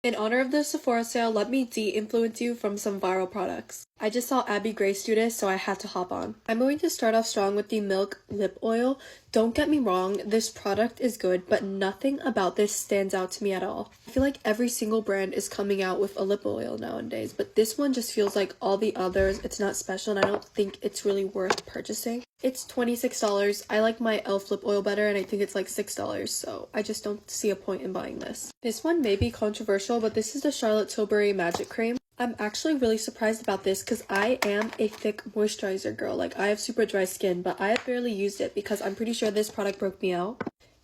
In honor of the Sephora sale, let me de-influence you from some viral products. I just saw Abby Grace do this, so I had to hop on. I'm going to start off strong with the Milk Lip Oil. Don't get me wrong, this product is good, but nothing about this stands out to me at all. I feel like every single brand is coming out with a lip oil nowadays, but this one just feels like all the others. It's not special, and I don't think it's really worth purchasing. It's $26. I like my e.l.f. lip oil better, and I think it's like $6, so I just don't see a point in buying this. This one may be controversial, but this is the Charlotte Tilbury Magic Cream. I'm actually really surprised about this because I am a thick moisturizer girl. Like, I have super dry skin, but I have barely used it because I'm pretty sure this product broke me out.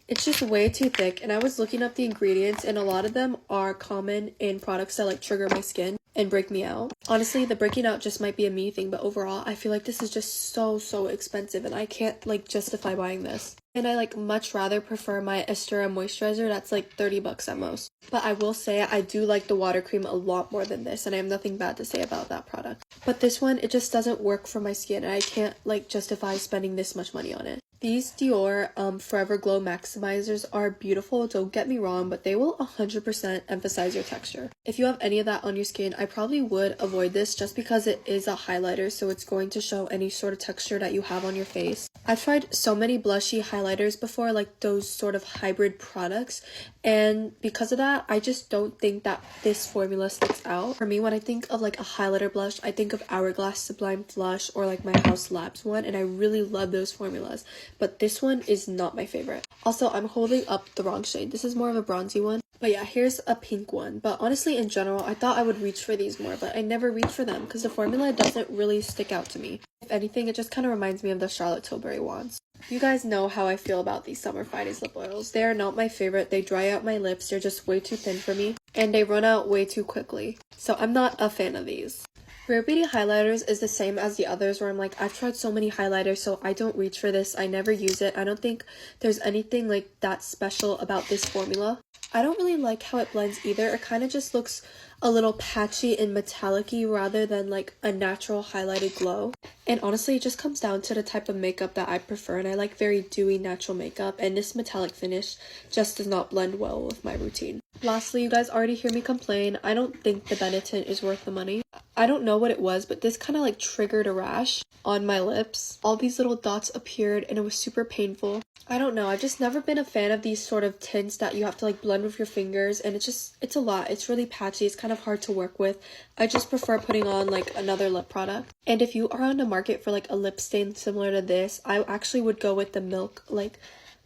It's just way too thick, and I was looking up the ingredients, and a lot of them are common in products that like trigger my skin and break me out. Honestly, the breaking out just might be a me thing, but overall, I feel like this is just so expensive, and I can't like justify buying this. And I like much rather prefer my Estera moisturizer that's like $30 at most. But I will say I do like the water cream a lot more than this, and I have nothing bad to say about that product. But this one, it just doesn't work for my skin, and I can't like justify spending this much money on it. These Dior Forever Glow Maximizers are beautiful, don't get me wrong, but they will 100% emphasize your texture. If you have any of that on your skin, I probably would avoid this just because it is a highlighter, so it's going to show any sort of texture that you have on your face. I've tried so many blushy highlighters before, like those sort of hybrid products, and because of that, I just don't think that this formula sticks out. For me, when I think of like a highlighter blush, I think of Hourglass Sublime Flush or like my House Labs one, and I really love those formulas. But this one is not my favorite. Also, I'm holding up the wrong shade. This is more of a bronzy one. But yeah, here's a pink one. But honestly, in general, I thought I would reach for these more, but I never reach for them because the formula doesn't really stick out to me. If anything, it just kind of reminds me of the Charlotte Tilbury wands. You guys know how I feel about these Summer Fridays lip oils. They are not my favorite. They dry out my lips. They're just way too thin for me. And they run out way too quickly. So I'm not a fan of these. Rare Beauty highlighters is the same as the others where I'm like, I've tried so many highlighters, so I don't reach for this. I never use it. I don't think there's anything like that special about this formula. I don't really like how it blends either. It kind of just looks a little patchy and metallic-y rather than like a natural highlighted glow. And honestly, it just comes down to the type of makeup that I prefer, and I like very dewy natural makeup, and this metallic finish just does not blend well with my routine. Lastly, you guys already hear me complain. I don't think the Benetint is worth the money. I don't know what it was, but this kind of like triggered a rash on my lips. All these little dots appeared and it was super painful. I don't know, I've just never been a fan of these sort of tints that you have to like blend with your fingers, and it's a lot. It's really patchy. It's kind of hard to work with. I just prefer putting on like another lip product. And if you are on the market for like a lip stain similar to this, I actually would go with the Milk like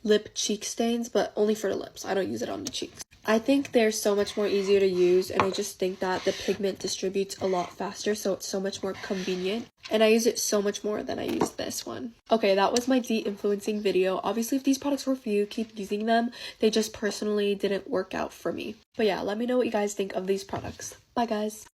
lip cheek stains, but only for the lips. I don't use it on the cheeks. I think they're so much more easier to use, and I just think that the pigment distributes a lot faster, so it's so much more convenient, and I use it so much more than I use this one. Okay, that was my de-influencing video. Obviously, if these products were for you, keep using them. They just personally didn't work out for me. But yeah, let me know what you guys think of these products. Bye guys!